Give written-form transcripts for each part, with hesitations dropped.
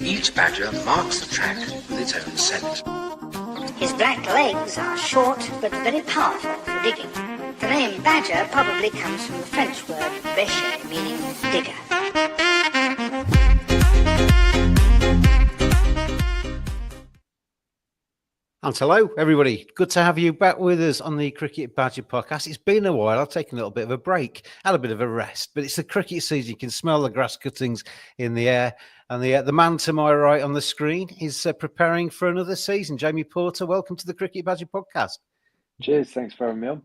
Each badger marks the track with its own scent. His black legs are short but very powerful for digging. The name badger probably comes from the French word bêcher, meaning digger. And hello, everybody. Good to have you back with us on the Cricket Badger podcast. It's been a while. I've taken a little bit of a break, had a bit of a rest, but it's the cricket season. You can smell the grass cuttings in the air. And the man to my right on the screen is preparing for another season. Jamie Porter, welcome to the Cricket Badger podcast. Cheers. Thanks for having me on.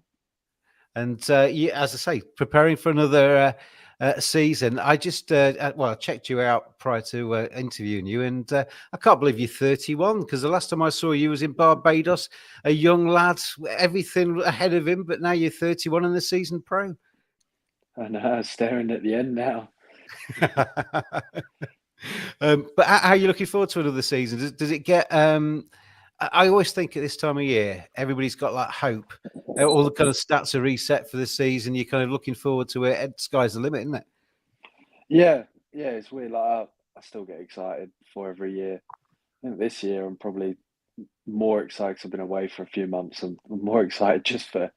And as I say, preparing for another season. I just, I checked you out prior to interviewing you, and I can't believe you're 31, because the last time I saw you was in Barbados, a young lad, everything ahead of him, but now you're 31 and the season pro. I know, staring at the end now. But how are you looking forward to another season? Does it get... I always think at this time of year, everybody's got like hope. All the kind of stats are reset for the season. You're kind of looking forward to it. Sky's the limit, isn't it? Yeah, it's weird. Like I still get excited for every year. I think this year I'm probably more excited because I've been away for a few months. I'm more excited just for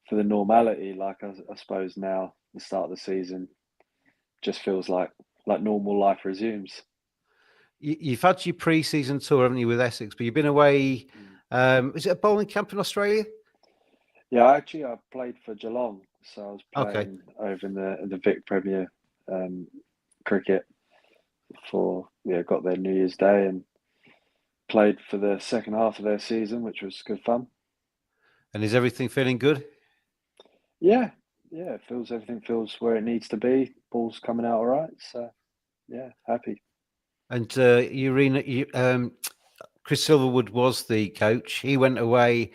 the normality. Like I suppose now the start of the season just feels like normal life resumes. You've had your pre-season tour, haven't you, with Essex? But you've been away. Is it a bowling camp in Australia? Yeah, I played for Geelong, so I was playing over in the Vic Premier cricket got there New Year's Day and played for the second half of their season, which was good fun. And is everything feeling good? Yeah, everything feels where it needs to be. Ball's coming out all right, so yeah, happy. And Chris Silverwood was the coach. He went away.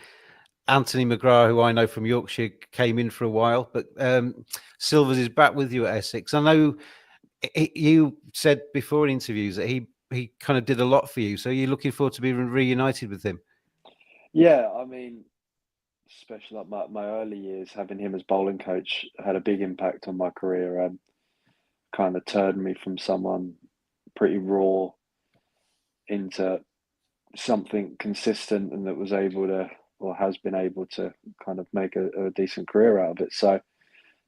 Anthony McGrath, who I know from Yorkshire, came in for a while, but Silvers is back with you at Essex. I know you said before in interviews that he kind of did a lot for you. So you're looking forward to being reunited with him? Yeah, I mean, especially like my early years, having him as bowling coach had a big impact on my career. Kind of turned me from someone pretty raw into something consistent and that was able to, or has been able to, kind of make a decent career out of it. So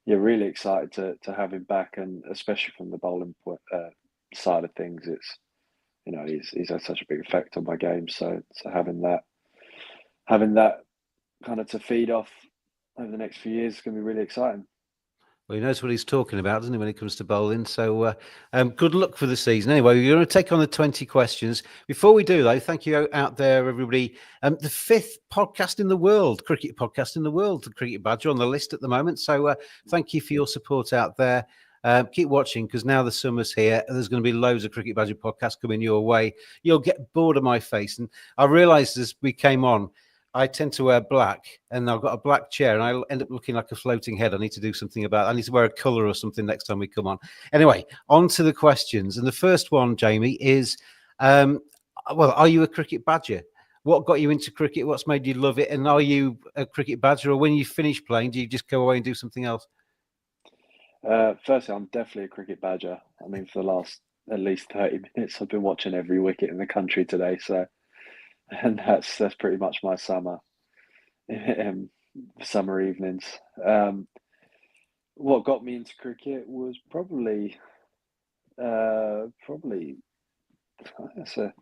yeah, really excited to have him back, and especially from the bowling side of things, it's, you know, he's had such a big effect on my game. So having that kind of to feed off over the next few years is going to be really exciting. Well, he knows what he's talking about, doesn't he, when it comes to bowling? So good luck for the season. Anyway, we're going to take on the 20 questions. Before we do, though, thank you out there, everybody. The fifth podcast in the world, cricket podcast in the world, the Cricket Badger on the list at the moment. So thank you for your support out there. Keep watching, because now the summer's here. There's going to be loads of Cricket Badger podcasts coming your way. You'll get bored of my face. And I realised as we came on, I tend to wear black, and I've got a black chair, and I end up looking like a floating head. I need to do something about it. I need to wear a colour or something next time we come on. Anyway, on to the questions. And the first one, Jamie, is, are you a cricket badger? What got you into cricket? What's made you love it? And are you a cricket badger, or when you finish playing, do you just go away and do something else? Firstly, I'm definitely a cricket badger. I mean, for the last at least 30 minutes, I've been watching every wicket in the country today. So, and that's pretty much my summer evenings. What got me into cricket was probably that's a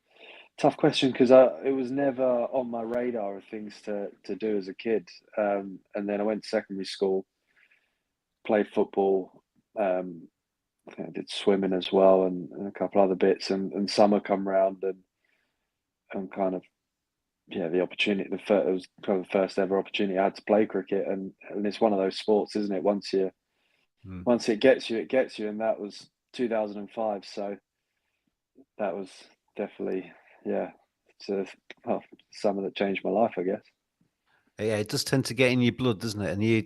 tough question, because it was never on my radar of things to do as a kid. And then I went to secondary school, played football. I think I did swimming as well, and a couple other bits. And summer come round, and kind of, yeah, the opportunity. It was kind of the first ever opportunity I had to play cricket, and it's one of those sports, isn't it? Once it gets you, it gets you, and that was 2005. So that was definitely, yeah, summer that changed my life, I guess. Yeah, it does tend to get in your blood, doesn't it? And I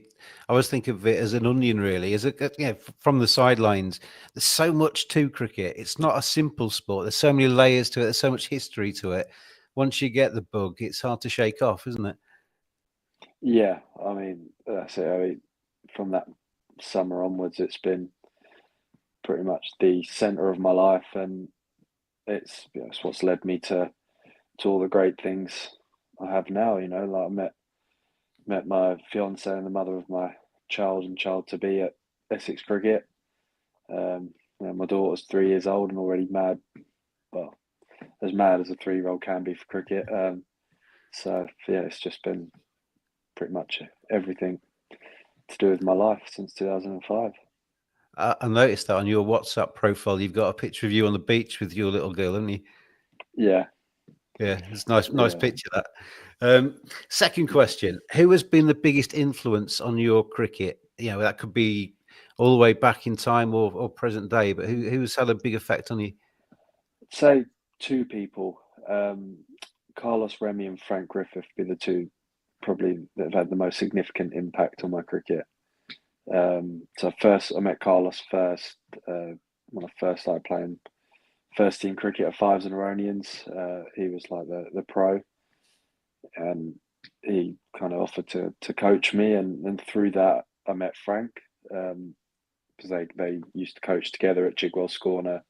always think of it as an onion, really. From the sidelines, there's so much to cricket. It's not a simple sport. There's so many layers to it. There's so much history to it. Once you get the bug, it's hard to shake off, isn't it? Yeah, I mean, that's it. I mean, from that summer onwards, it's been pretty much the centre of my life, and it's what's led me to all the great things I have now. Like I met my fiance and the mother of my child and child to be at Essex Cricket. My daughter's 3 years old and already mad. Well, as mad as a 3-year-old can be for cricket. So yeah, it's just been pretty much everything to do with my life since 2005. I noticed that on your WhatsApp profile, you've got a picture of you on the beach with your little girl, haven't you? Yeah. Yeah, it's nice Yeah. picture that. Second question: who has been the biggest influence on your cricket? That could be all the way back in time or present day, but who's had a big effect on you? I'd say two people, Carlos Remy and Frank Griffith, be the two probably that have had the most significant impact on my cricket. So first, I met Carlos first when I first started playing first team cricket at Fives and Oronians. He was like the pro, and he kind of offered to coach me, and through that I met Frank, because they used to coach together at Chigwell School on a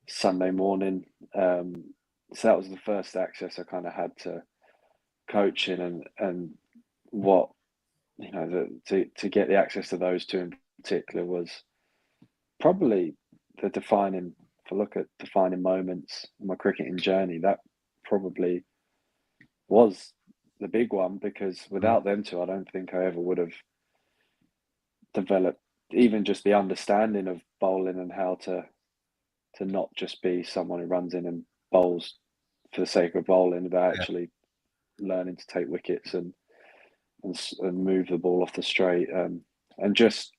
Sunday morning. So that was the first access I kind of had to coaching, and what to get the access to those two in particular was probably the defining. If I look at defining moments in my cricketing journey, that probably was the big one, because without them two, I don't think I ever would have developed even just the understanding of bowling and how to not just be someone who runs in and bowls for the sake of bowling, but actually learning to take wickets and move the ball off the straight, and just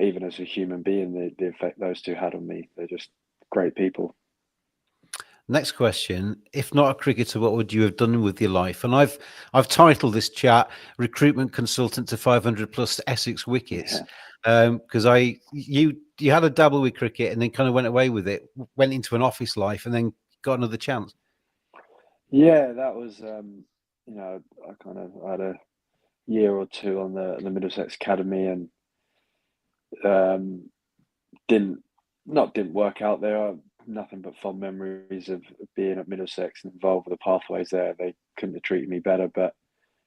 even as a human being, the effect those two had on me. They're just great people. Next question: if not a cricketer, what would you have done with your life? And I've titled this chat "Recruitment Consultant to 500 plus Essex Wickets," because you had a dabble with cricket and then kind of went away with it, went into an office life, and then got another chance. Yeah, that was I had a year or two on the Middlesex Academy, and didn't work out there. Nothing but fond memories of being at Middlesex and involved with the pathways there. They couldn't have treated me better, but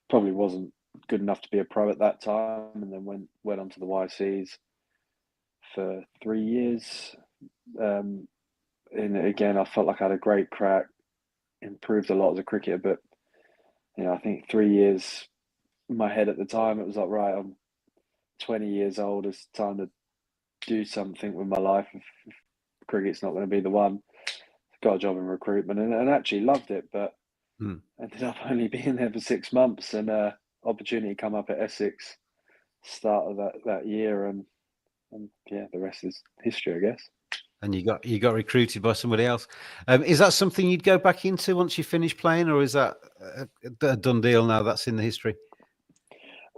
probably wasn't good enough to be a pro at that time. And then went on to the YCs for 3 years. And again, I felt like I had a great crack, improved a lot as a cricketer, but I think 3 years in my head at the time, it was like, right, I'm 20 years old. It's time to do something with my life. If cricket's not going to be the one, got a job in recruitment and actually loved it, but ended up only being there for 6 months, and opportunity come up at Essex start of that year, and yeah, the rest is history, I guess. And you got recruited by somebody else. Is that something you'd go back into once you finish playing, or is that a done deal now? That's in the history.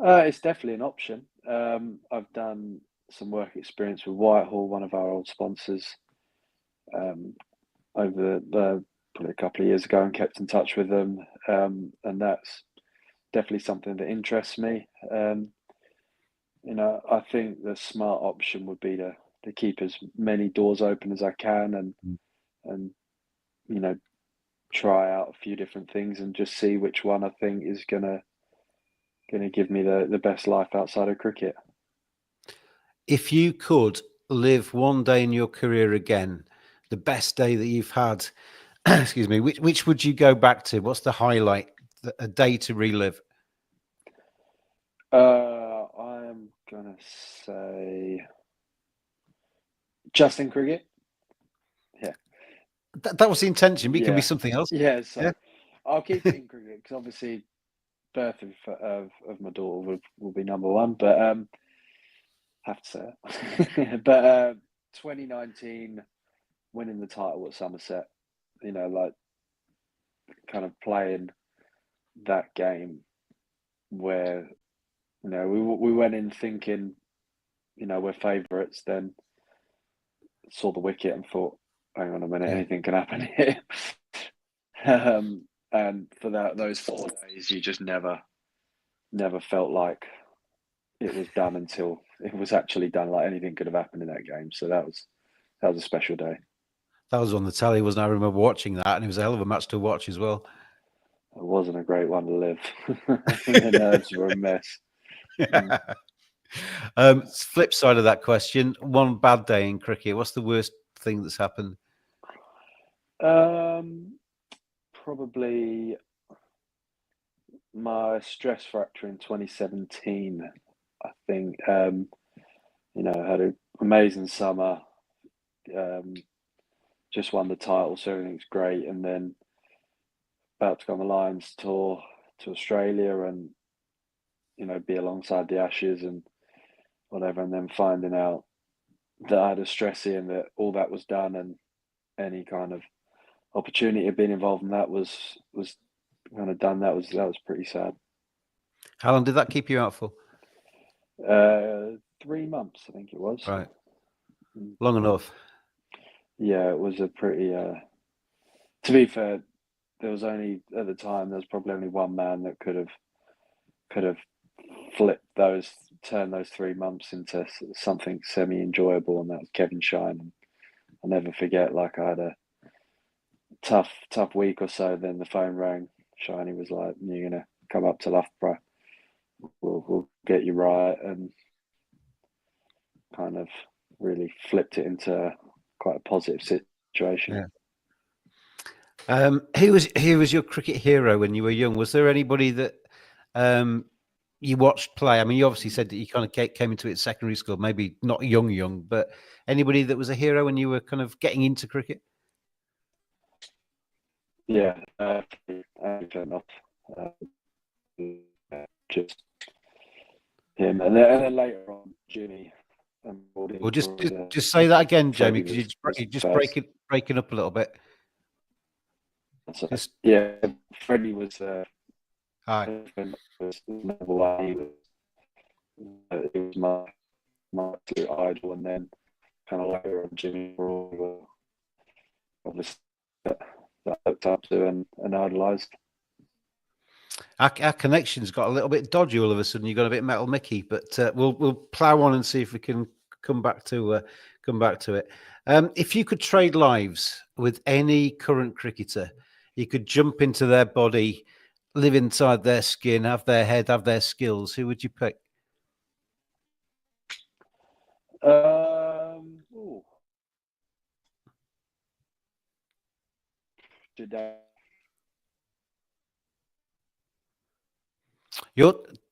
It's definitely an option. I've done some work experience with Whitehall, one of our old sponsors, over probably a couple of years ago, and kept in touch with them. And that's definitely something that interests me. I think the smart option would be to keep as many doors open as I can, and try out a few different things and just see which one I think is gonna give me the best life outside of cricket. If you could live one day in your career again, the best day that you've had, excuse me, which would you go back to? What's the highlight, a day to relive? I'm gonna say just in cricket. Yeah, that was the intention, but it can be something else. Yeah, so I'll keep it in cricket because obviously birth of my daughter will be number one, but have to say it. But 2019, winning the title at Somerset, like kind of playing that game where we went in thinking we're favourites, then saw the wicket and thought, hang on a minute, anything can happen here. And for those 4 days, you just never felt like it was done until it was actually done. Like anything could have happened in that game. So that was a special day. That was on the telly, wasn't it? I remember watching that, and it was a hell of a match to watch as well. It wasn't a great one to live. The nerves were a mess. Flip side of that question, one bad day in cricket. What's the worst thing that's happened? Probably my stress fracture in 2017. I think, had an amazing summer. Just won the title, so everything's great. And then about to go on the Lions tour to Australia and, be alongside the Ashes and whatever. And then finding out that I had a stressy and that all that was done and any kind of opportunity of being involved in that was kind of done. That was pretty sad. How long did that keep you out for? 3 months, I think it was. Right. Long enough. Yeah, it was a pretty. To be fair, there was only at the time there was probably only one man that could have turned those 3 months into something semi-enjoyable, and that was Kevin Shine. And I'll never forget. Like, I had a tough week or so. Then the phone rang. Shiny was like, "You're gonna come up to Loughborough. We'll get you right," and kind of really flipped it into quite a positive situation. Yeah. Who was your cricket hero when you were young? Was there anybody that you watched play? I mean, you obviously said that you kind of came into it at secondary school, maybe not young, but anybody that was a hero when you were kind of getting into cricket? Yeah, just him, and then later on, Jimmy. Well, just say that again, Jamie, because you're just breaking up a little bit. Yeah, Freddie was. Hi. Was number one. He was my absolute idol, and then kind of later on, Jimmy Broad, obviously that I looked up to and idolised. Our connection's got a little bit dodgy all of a sudden. You got a bit Metal Mickey, but we'll plough on and see if we can come back to it. If you could trade lives with any current cricketer, you could jump into their body, live inside their skin, have their head, have their skills. Who would you pick?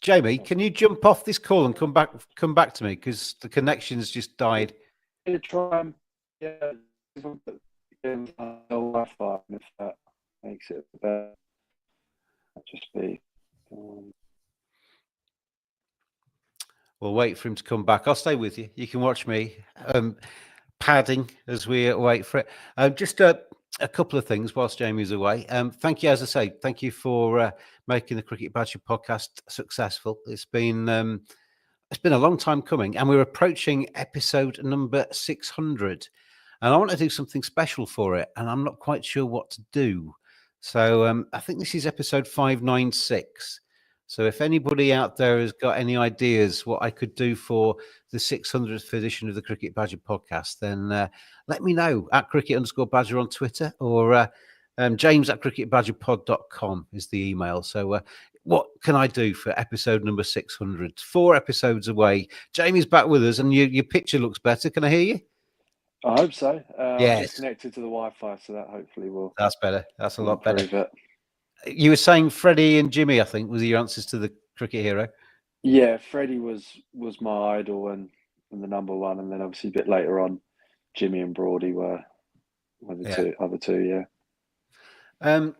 Jamie, can you jump off this call and come back to me, because the connection's just died. Try and Wi-Fi, if that makes it better. Just be. We'll wait for him to come back. I'll stay with you. You can watch me padding as we wait for it. Just a couple of things whilst Jamie's away. Thank you, as I say, thank you for making the Cricket Badger podcast successful. It's been a long time coming, and we're approaching episode number 600. And I want to do something special for it, and I'm not quite sure what to do. So I think this is episode 596. So if anybody out there has got any ideas what I could do for the 600th edition of the Cricket Badger podcast, then let me know at cricket_badger on Twitter, or James at cricketbadgerpod.com is the email. So what can I do for episode number 600? 4 episodes away. Jamie's back with us, and your picture looks better. Can I hear you? I hope so. Yes. I'm just connected to the Wi-Fi, so that hopefully will. That's better. That's a lot better. It. You were saying Freddie and Jimmy, I think, was your answers to the cricket hero. Yeah, Freddie was my idol and the number one, and then obviously a bit later on, Jimmy and Broadie were the other two. Yeah.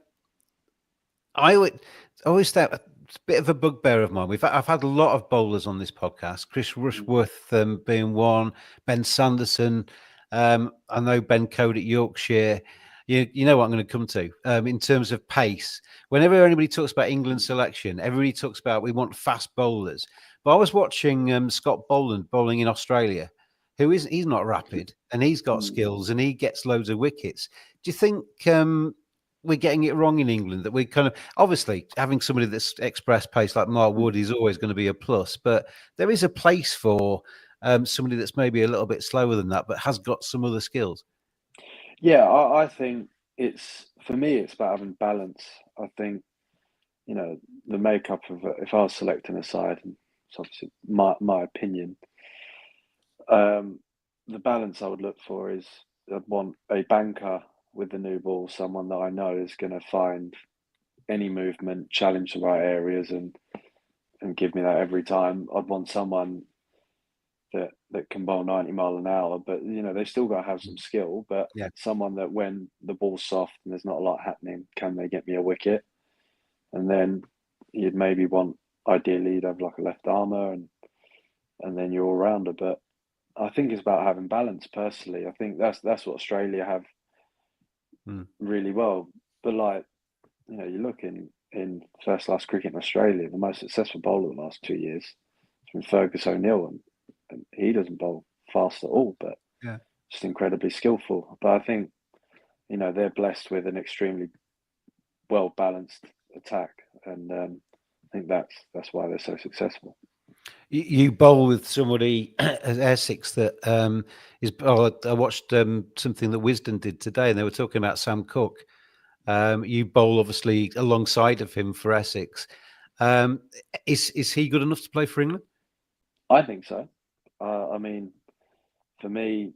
I would always think it's a bit of a bugbear of mine. I've had a lot of bowlers on this podcast. Chris Rushworth being one, Ben Sanderson. I know Ben Code at Yorkshire. You know what I'm going to come to in terms of pace. Whenever anybody talks about England selection, everybody talks about we want fast bowlers. But I was watching Scott Boland bowling in Australia, he's not rapid, and he's got skills, and he gets loads of wickets. Do you think we're getting it wrong in England, that we kind of, obviously having somebody that's express pace like Mark Wood is always going to be a plus, but there is a place for somebody that's maybe a little bit slower than that, but has got some other skills? Yeah, I think for me, it's about having balance. I think, the makeup of if I was selecting a side, and it's obviously my opinion, the balance I would look for is I'd want a banker with the new ball, someone that I know is going to find any movement, challenge the right areas, and give me that every time. I'd want someone that can bowl 90 mile an hour, but they still got to have some skill. But Yeah. someone that when the ball's soft and there's not a lot happening, can they get me a wicket? And then you'd maybe want, ideally, you'd have like a left armour, and then you're all rounder. But I think it's about having balance. Personally, I think that's what Australia have really well. But like, you look in first class cricket in Australia, the most successful bowler the last 2 years has been Fergus O'Neill, and he doesn't bowl fast at all, but Yeah. just incredibly skillful. But I think they're blessed with an extremely well balanced attack, and I think that's why they're so successful. You bowl with somebody at Essex that is. Oh, I watched something that Wisden did today, and they were talking about Sam Cooke. You bowl obviously alongside of him for Essex. Is he good enough to play for England? I think so. I mean, for me,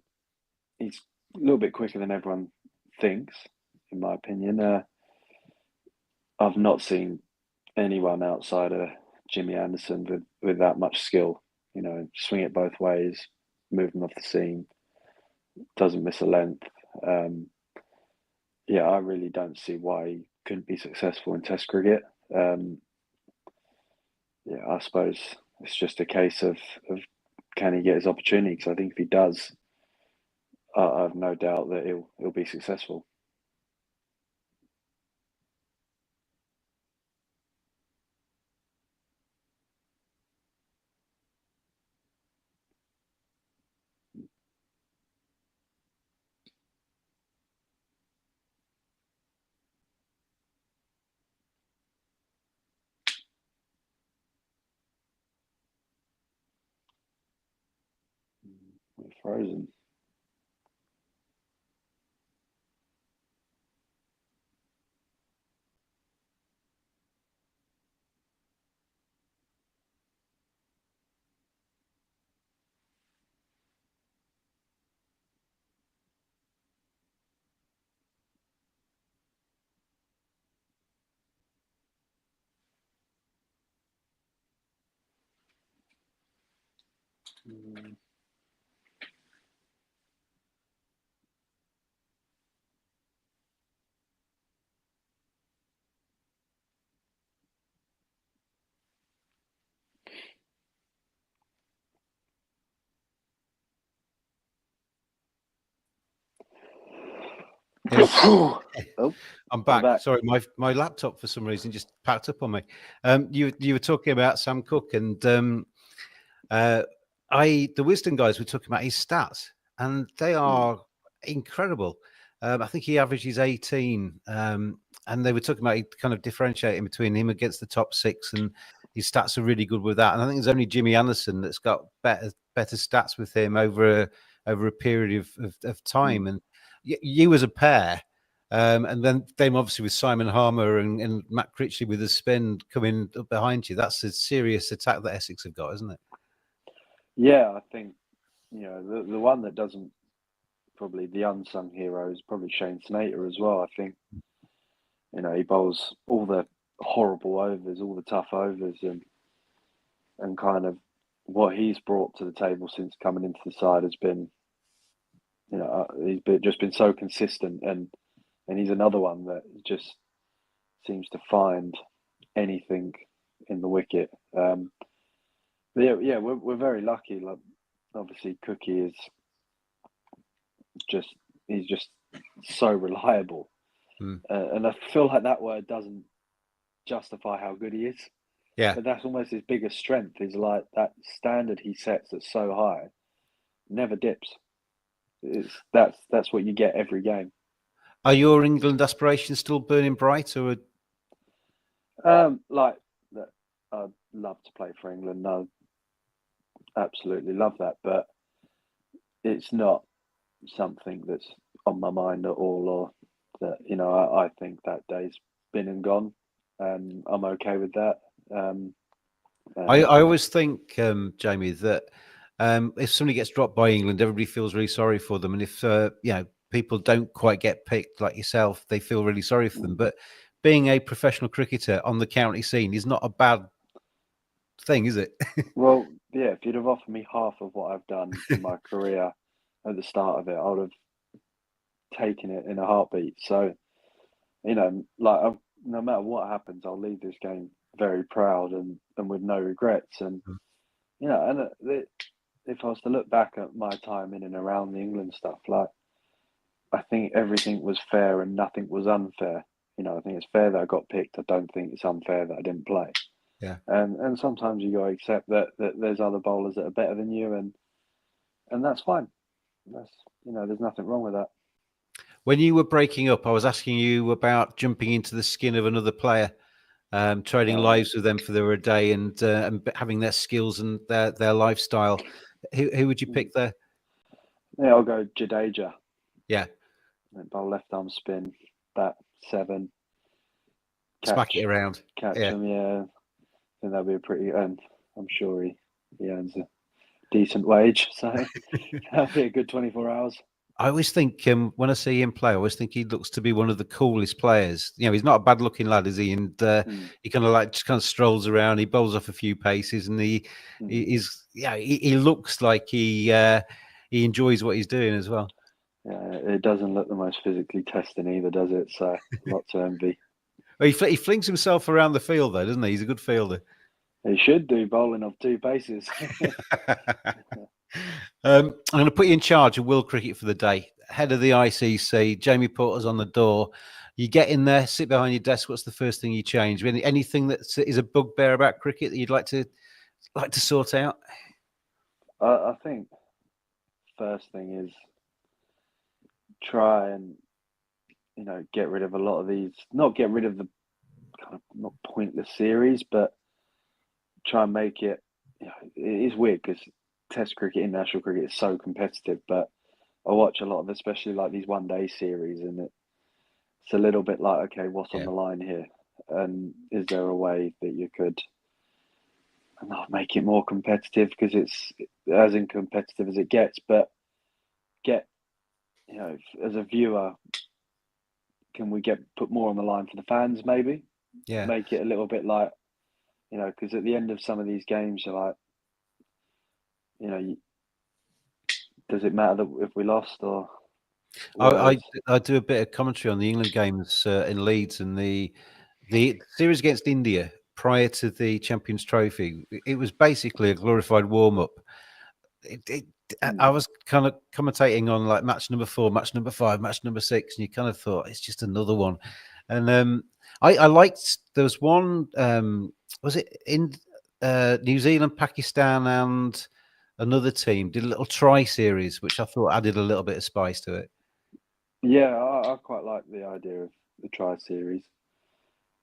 he's a little bit quicker than everyone thinks, in my opinion. I've not seen anyone outside of Jimmy Anderson with that much skill. Swing it both ways, moving off the seam, doesn't miss a length. Yeah, I really don't see why he couldn't be successful in Test cricket. Yeah, I suppose it's just a case of can he get his opportunity? Because I think if he does, I have no doubt that he'll be successful. We're frozen. Yeah. Oh, I'm we're back. back. Sorry, my laptop for some reason just packed up on me. You were talking about Sam Cooke, and the Wisdom guys were talking about his stats, and they are incredible. I think he averages 18, and they were talking about kind of differentiating between him against the top six, and his stats are really good with that. And I think there's only Jimmy Anderson that's got better stats with him over a period of time. And you as a pair. And then obviously with Simon Harmer and Matt Critchley with the spin coming up behind you, that's a serious attack that Essex have got, isn't it? Yeah, I think the one that doesn't, probably the unsung hero, is probably Shane Snater as well. I think he bowls all the horrible overs, all the tough overs, and kind of what he's brought to the table since coming into the side has been, just been so consistent, and he's another one that just seems to find anything in the wicket. But yeah, we're very lucky. Like, obviously, Cookie is he's just so reliable, and I feel like that word doesn't justify how good he is. Yeah. But that's almost his biggest strength. Is like that standard he sets that's so high, never dips. That's what you get every game. Are your England aspirations still burning bright, or? Like that, I'd love to play for England. No, absolutely love that, but it's not something that's on my mind at all, or that, you know, I think that day's been and gone, and I'm okay with that. I always think, Jamie, that if somebody gets dropped by England, everybody feels really sorry for them, and if people don't quite get picked like yourself, they feel really sorry for them. But being a professional cricketer on the county scene is not a bad thing, is it? Well, yeah, if you'd have offered me half of what I've done in my career at the start of it, I would have taken it in a heartbeat. So, you know, like no matter what happens, I'll leave this game very proud and with no regrets. And you know, if I was to look back at my time in and around the England stuff, like I think everything was fair and nothing was unfair. You know, I think it's fair that I got picked. I don't think it's unfair that I didn't play. Yeah. And sometimes you got to accept that there's other bowlers that are better than you, and that's fine. That's, you know, there's nothing wrong with that. When you were breaking up, I was asking you about jumping into the skin of another player, trading lives with them for their day, and having their skills and their lifestyle. Who would you pick there? Yeah, I'll go Jadeja. Yeah, Bowl left arm spin, bat 7. smack it around. Catch Yeah. him, yeah. I think that'd be a pretty, and I'm sure he earns a decent wage, so that'd be a good 24 hours. I always think when I see him play, I always think he looks to be one of the coolest players. You know, he's not a bad-looking lad, is he? And he kind of strolls around. He bowls off a few paces, and he looks like he enjoys what he's doing as well. Yeah, it doesn't look the most physically testing either, does it? So lot to envy. Well, he flings himself around the field, though, doesn't he? He's a good fielder. He should do bowling off 2 paces. I'm going to put you in charge of World Cricket for the day. Head of the ICC, Jamie Porter's on the door. You get in there, sit behind your desk. What's the first thing you change? Anything that is a bugbear about cricket that you'd like to sort out? I think first thing is try and, you know, get rid of a lot of these. Not get rid of the kind of not pointless series, but try and make it. You know, it is weird because Test cricket, international cricket is so competitive, but I watch a lot of, especially like these one-day series, and it's a little bit like, okay, what's on the line here, and is there a way that you could not make it more competitive, because it's as competitive as it gets, but get, you know, as a viewer, can we put more on the line for the fans? Maybe, make it a little bit like, you know, because at the end of some of these games, you're like, you know, does it matter if we lost or? I do a bit of commentary on the England games in Leeds, and the series against India prior to the Champions Trophy. It was basically a glorified warm up. I was kind of commentating on like match number 4, match number 5, match number 6, and you kind of thought it's just another one. And I liked, there was one, was it in New Zealand, Pakistan, and another team did a little try series, which I thought added a little bit of spice to it. Yeah, I quite like the idea of the try series,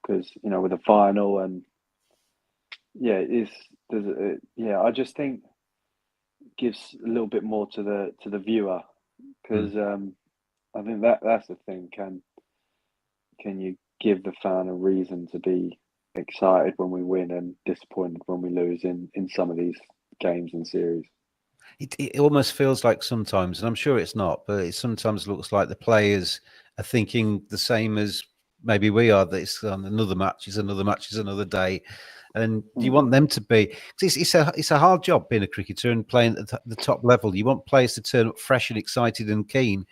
because, you know, with the final, and I just think it gives a little bit more to the viewer, because I think that's the thing. Can you give the fan a reason to be excited when we win and disappointed when we lose in some of these games and series? It almost feels like sometimes, and I'm sure it's not, but it sometimes looks like the players are thinking the same as maybe we are, that it's another match, is another day. And you want them to be, it's a hard job being a cricketer and playing at the top level. You want players to turn up fresh and excited and keen.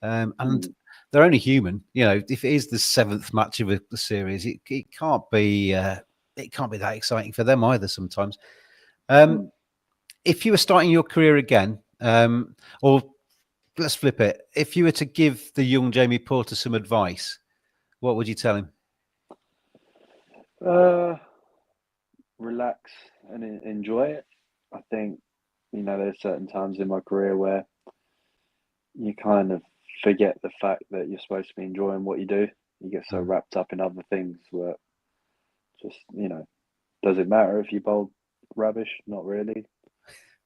And they're only human. You know, if it is the 7th match of the series, it can't be that exciting for them either sometimes. If you were starting your career again, or let's flip it, if you were to give the young Jamie Porter some advice, what would you tell him? Relax and enjoy it. I think, you know, there's certain times in my career where you kind of forget the fact that you're supposed to be enjoying what you do. You get so wrapped up in other things where just, you know, does it matter if you bowled rubbish? Not really.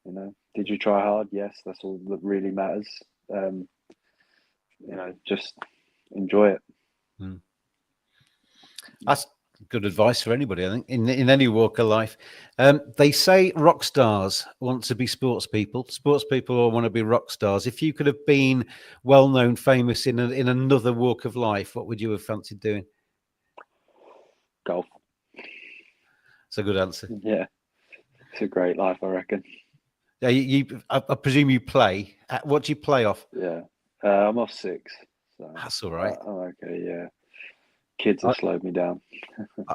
You know, did you try hard? Yes, that's all that really matters. just enjoy it. That's good advice for anybody, I think, in any walk of life. They say rock stars want to be sports people. Sports people all want to be rock stars. If you could have been well-known, famous in another walk of life, what would you have fancied doing? Golf. It's a good answer. Yeah, it's a great life, I reckon. Yeah, I presume you play. What do you play off? Yeah, I'm off 6. So That's all right. okay, yeah. Kids have slowed me down.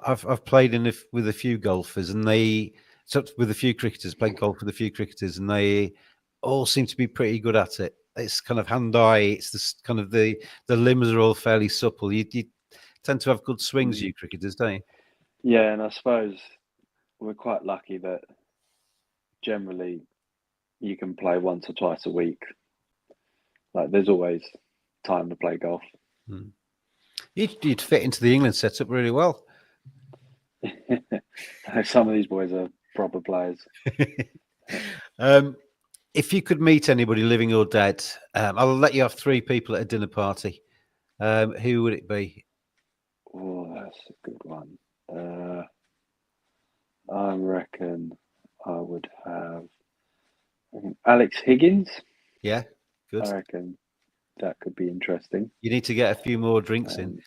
I've played with a few golfers, and with a few cricketers, played golf with a few cricketers, and they all seem to be pretty good at it. It's kind of hand-eye. It's this kind of the limbs are all fairly supple. You tend to have good swings, you cricketers, don't you? Yeah, and I suppose we're quite lucky that generally you can play once or twice a week. Like, there's always time to play golf. You'd fit into the England setup really well. Some of these boys are proper players. If you could meet anybody, living or dead, I'll let you have 3 people at a dinner party. Who would it be? Oh, that's a good one. I reckon I would have Alex Higgins. Yeah, good. I reckon that could be interesting. You need to get a few more drinks in.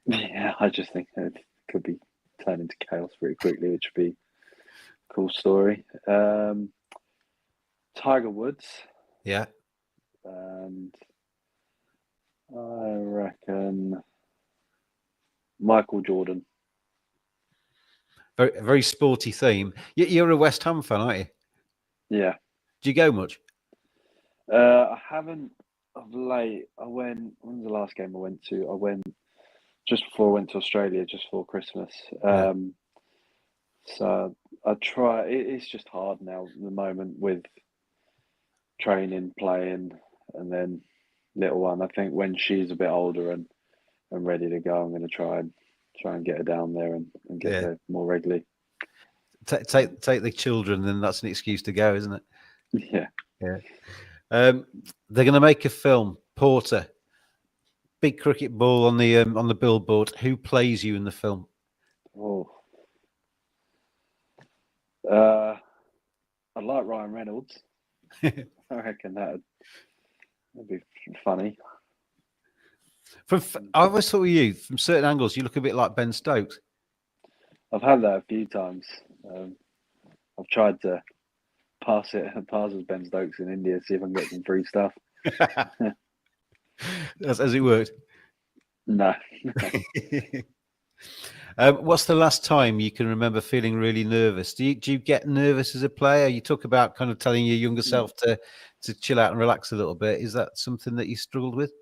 Yeah, I just think it could be turned into chaos pretty quickly, which would be a cool story. Tiger Woods. Yeah. And I reckon Michael Jordan. Very, very sporty theme. You're a West Ham fan, aren't you? Yeah. Do you go much? I haven't of late. When was the last game I went to? I went just before I went to Australia, just before Christmas. So I try. It's just hard now at the moment with training, playing, and then little one. I think when she's a bit older and ready to go, I'm going to try and get her down there and get there more regularly. Take the children, then that's an excuse to go, isn't it? Yeah. They're going to make a film, Porter. Big cricket ball on the billboard. Who plays you in the film? Oh, I'd like Ryan Reynolds. I reckon that'd be funny. I always thought with you, from certain angles, you look a bit like Ben Stokes. I've had that a few times. I've tried to pass as Ben Stokes in India, see if I can get some free stuff. Has it worked? No. What's the last time you can remember feeling really nervous? Do you get nervous as a player? You talk about kind of telling your younger self to chill out and relax a little bit. Is that something that you struggled with?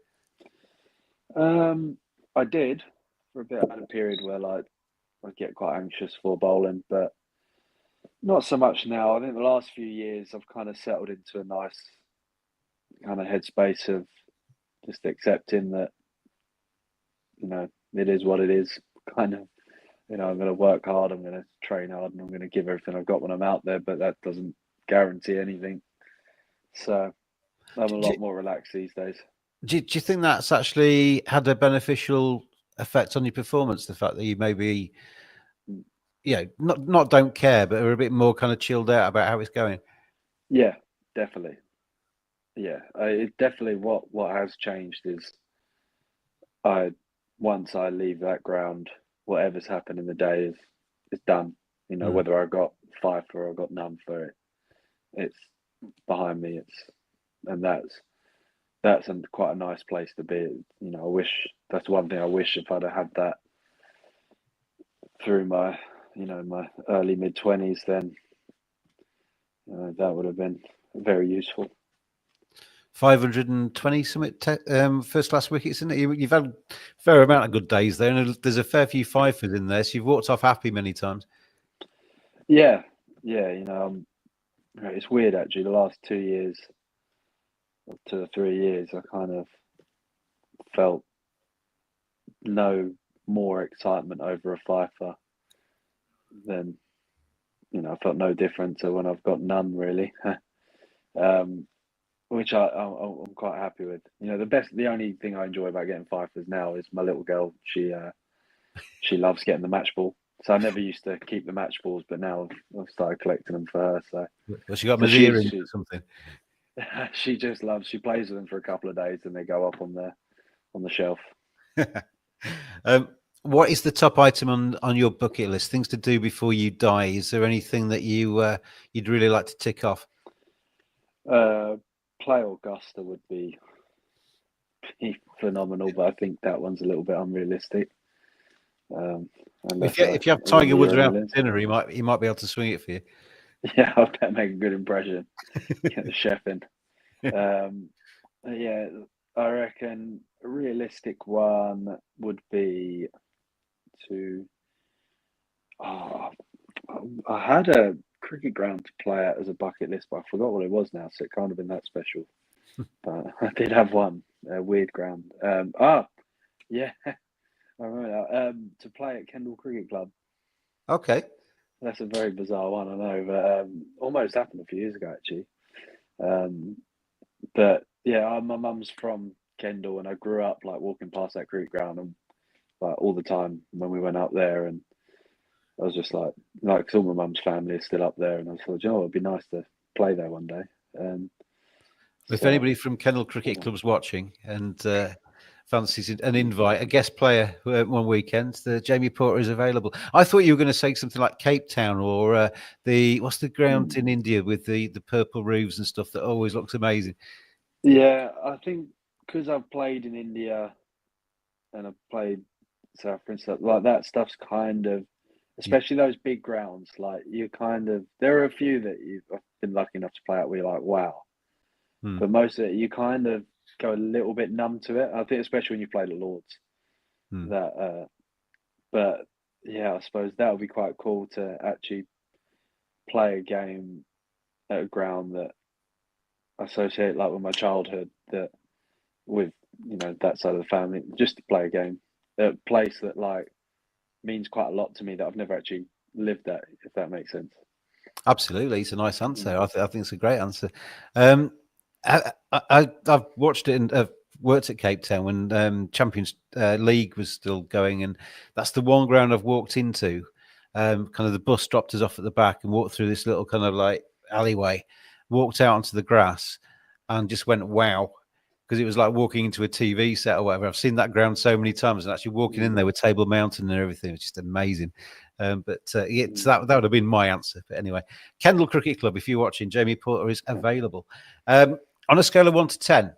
I did for a bit. I had a period where I get quite anxious for bowling, but not so much now. I think the last few years I've kind of settled into a nice kind of headspace of just accepting that, it is what it is. Kind of, I'm going to work hard, I'm going to train hard, and I'm going to give everything I've got when I'm out there, but that doesn't guarantee anything. So I'm a lot more relaxed these days. Do you think that's actually had a beneficial effect on your performance? The fact that you maybe, not don't care, but are a bit more kind of chilled out about how it's going. Yeah, definitely. Yeah, it definitely what has changed is once I leave that ground, whatever's happened in the day is done. Whether I got 5 for or I got none for it, it's behind me. That's quite a nice place to be. I wish that's one thing I wish if I'd have had that through my, my early mid-20s, then that would have been very useful. 520 something first class wickets, isn't it? You've had a fair amount of good days there, and there's a fair few fifers in there, so you've walked off happy many times. Yeah. It's weird actually. The last 2 years, 2 or 3 years, I kind of felt no more excitement over a fifer than, I felt no different to when I've got none really. which I'm quite happy with. The only thing I enjoy about getting fifers now is my little girl. She loves getting the match ball. So I never used to keep the match balls, but now I've started collecting them for her. Well, she got So my earrings or something. she just loves. She plays with them for a couple of days, and they go up on the shelf. What is the top item on your bucket list? Things to do before you die. Is there anything that you'd really like to tick off? Play Augusta would be phenomenal, but I think that one's a little bit unrealistic. If you have Tiger Woods around for dinner, he might be able to swing it for you. Yeah, I bet make a good impression. Get the chef in. Yeah, I reckon a realistic one would be to. I had a cricket ground to play at as a bucket list, but I forgot what it was now, so it can't have been that special. But I did have one, a weird ground. Yeah, I remember that. To play at Kendal Cricket Club. Okay. That's a very bizarre one, I know, but almost happened a few years ago, actually. But yeah, my mum's from Kendal, and I grew up like walking past that cricket ground and like all the time when we went up there, and I was just like, 'cause all my mum's family is still up there, and I thought, it'd be nice to play there one day. If anybody from Kendal Cricket Club's watching and fancies an invite, a guest player one weekend, the Jamie Porter is available. I thought you were going to say something like Cape Town or what's the ground in India with the purple roofs and stuff that always looks amazing. Yeah, I think because I've played in India and I've played South Africa and stuff, like that stuff's kind of, especially those big grounds, like there are a few that I've been lucky enough to play at where you're like, wow. But most of it, you kind of go a little bit numb to it. I think, especially when you play the Lords, but yeah, I suppose that would be quite cool to actually play a game at a ground that I associate like with my childhood, that with that side of the family, just to play a game, a place that like means quite a lot to me that I've never actually lived at, if that makes sense. Absolutely, it's a nice answer. I think it's a great answer. I've watched it and worked at Cape Town when Champions League was still going, and that's the one ground I've walked into. Kind of the bus dropped us off at the back and walked through this little kind of like alleyway, walked out onto the grass, and just went wow, because it was like walking into a TV set or whatever. I've seen that ground so many times, and actually walking in there with Table Mountain and everything was just amazing. That would have been my answer. But anyway, Kendal Cricket Club, if you're watching, Jamie Porter is available. On a scale of 1 to 10,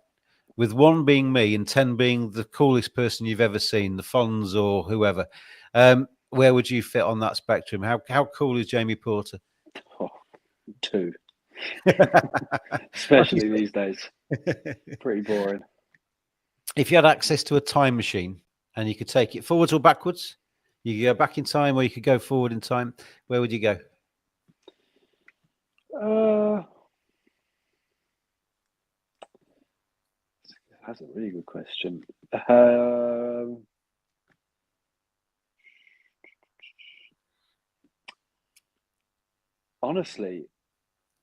with 1 being me and 10 being the coolest person you've ever seen, the Fonz or whoever, where would you fit on that spectrum? How cool is Jamie Porter? 2. Especially these days. Pretty boring. If you had access to a time machine and you could take it forwards or backwards, you could go back in time or you could go forward in time, where would you go? That's a really good question. Honestly,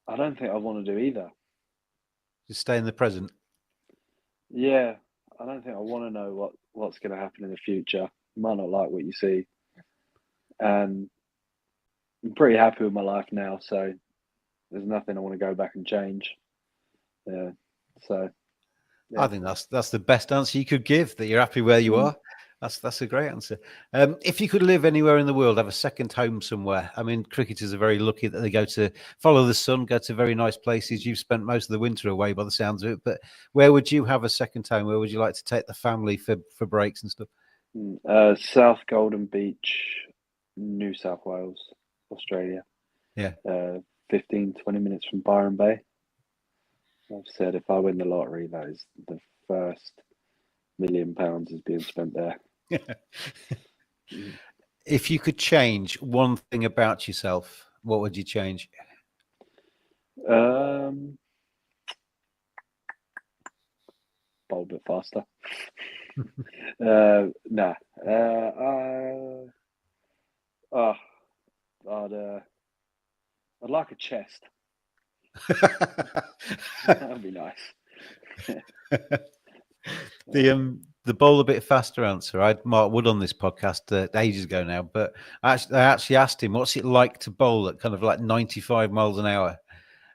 I don't think I want to do either. Just stay in the present. Yeah, I don't think I want to know what's going to happen in the future. You might not like what you see. And I'm pretty happy with my life now, so there's nothing I want to go back and change. Yeah, so. Yeah. I think that's the best answer you could give, that you're happy where you are. That's a great answer. If you could live anywhere in the world, have a second home somewhere. I mean, cricketers are very lucky that they go to follow the sun, go to very nice places. You've spent most of the winter away by the sounds of it, but where would you have a second home? Where would you like to take the family for breaks and stuff? South Golden Beach, New South Wales, Australia. Yeah. 15, 20 minutes from Byron Bay. I've said if I win the lottery, that is the first £1 million is being spent there. If you could change one thing about yourself, what would you change? Bowl a bit faster. Nah. I'd like a chest. That'd be nice. The bowl a bit faster answer. I had Mark Wood on this podcast ages ago now, but I actually asked him, what's it like to bowl at kind of like 95 miles an hour?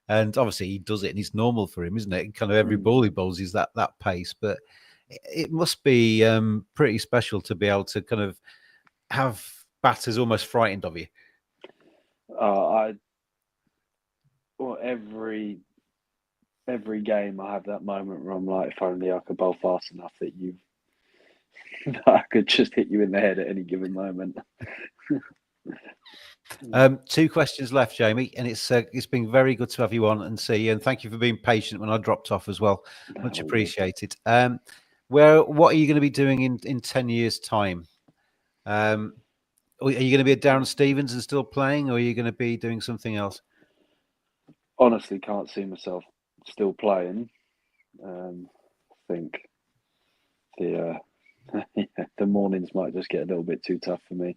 And obviously he does it and it's normal for him, isn't it? Kind of every ball he bowls is that pace, but it must be pretty special to be able to kind of have batters almost frightened of you. Every game I have that moment where I'm like, if only I could bowl fast enough that I could just hit you in the head at any given moment. 2 questions left, Jamie, and it's been very good to have you on and see you, and thank you for being patient when I dropped off as well. Much appreciated. What are you going to be doing in 10 years' time? Are you going to be at Darren Stevens and still playing, or are you going to be doing something else? Honestly, can't see myself still playing. I think the mornings might just get a little bit too tough for me.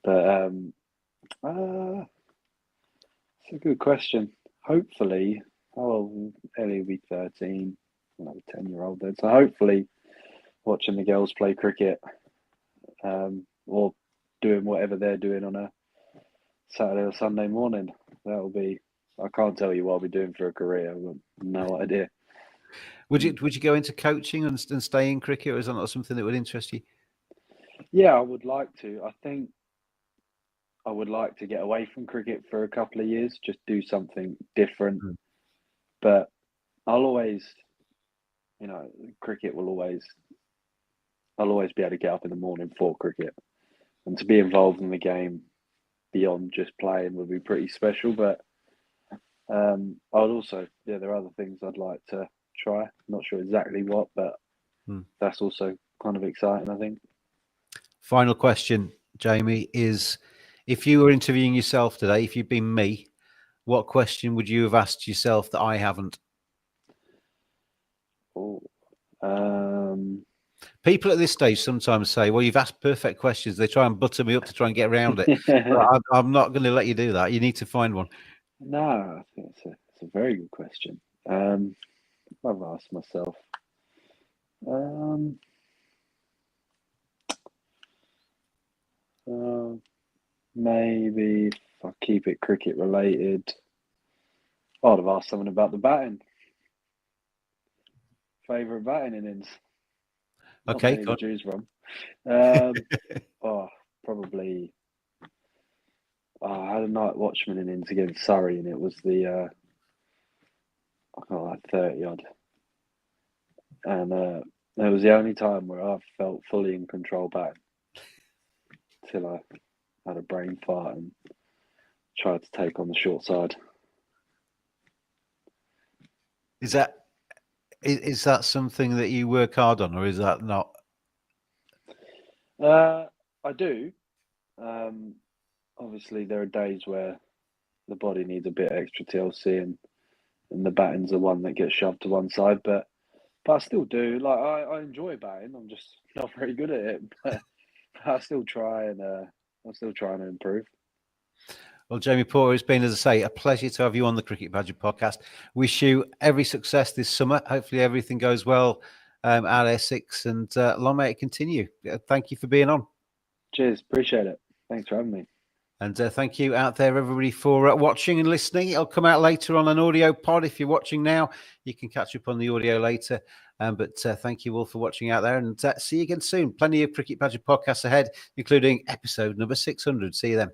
But it's a good question. Hopefully, Ellie will be 13. I'll have a 10-year-old then. So hopefully, watching the girls play cricket, or doing whatever they're doing on a Saturday or Sunday morning. That'll be. I can't tell you what I'll be doing for a career. I've got no idea. Would you go into coaching and stay in cricket, or is that not something that would interest you? Yeah, I would like to. I think I would like to get away from cricket for a couple of years, just do something different. But I'll always, cricket will always. I'll always be able to get up in the morning for cricket, and to be involved in the game beyond just playing would be pretty special. But I would also, there are other things I'd like to try. Not sure exactly what, but that's also kind of exciting, I think. Final question, Jamie, is if you were interviewing yourself today, if you'd been me, what question would you have asked yourself that I haven't? People at this stage sometimes say, well, you've asked perfect questions. They try and butter me up to try and get around it. But I'm not going to let you do that. You need to find one. No, I think it's a very good question. I've asked myself. Maybe if I keep it cricket related, I'd have asked someone about the batting. Favourite batting innings. Okay, to choose from. Probably. I had a night watchman innings against Surrey, and it was the 30 odd, and it was the only time where I felt fully in control back till I had a brain fart and tried to take on the short side. Is that something that you work hard on, or is that not? I do. Obviously, there are days where the body needs a bit extra TLC, and the batting's the one that gets shoved to one side. But I still do. Like I enjoy batting. I'm just not very good at it. But I still try, and I'm still trying to improve. Well, Jamie Porter, it's been, as I say, a pleasure to have you on the Cricket Badger podcast. Wish you every success this summer. Hopefully everything goes well at Essex, and long may it continue. Thank you for being on. Cheers. Appreciate it. Thanks for having me. And thank you out there, everybody, for watching and listening. It'll come out later on an audio pod. If you're watching now, you can catch up on the audio later. But thank you all for watching out there, and see you again soon. Plenty of Cricket Badger podcasts ahead, including episode number 600. See you then.